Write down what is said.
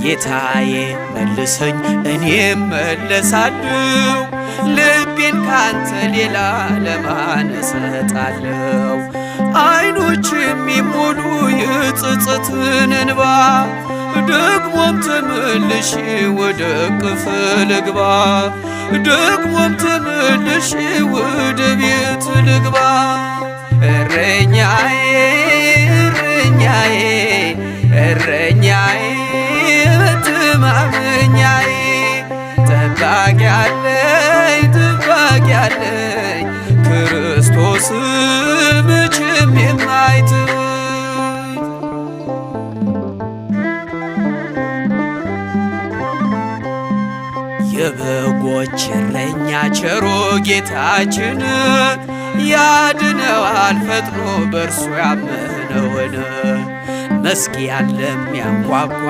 ጌታዬ መልሰኝ እኔም መለሳለሁ፣ ልቤን ካንተ ሌላ ለማን እሰጣለሁ? አይኖች የሚሞሉ የጸጸትን እንባ ደግሞም ተመልሼ ወደ እቅፍ ልግባ፣ ደግሞም ተመልሼ ወደ ቤት ልግባ። እረኛዬ እረኛዬ እረኛዬ መተማመኛዬ ጠባቂ አለኝ ጠባቂ አለኝ ክርስቶስ መቼም የማይተወኝ። የበጎች እረኛ ቸሮ ጌታችን ያድነዋል ፈጥኖ በእርሱ ያመነውን። መዝጊያን ለሚያንኳኳ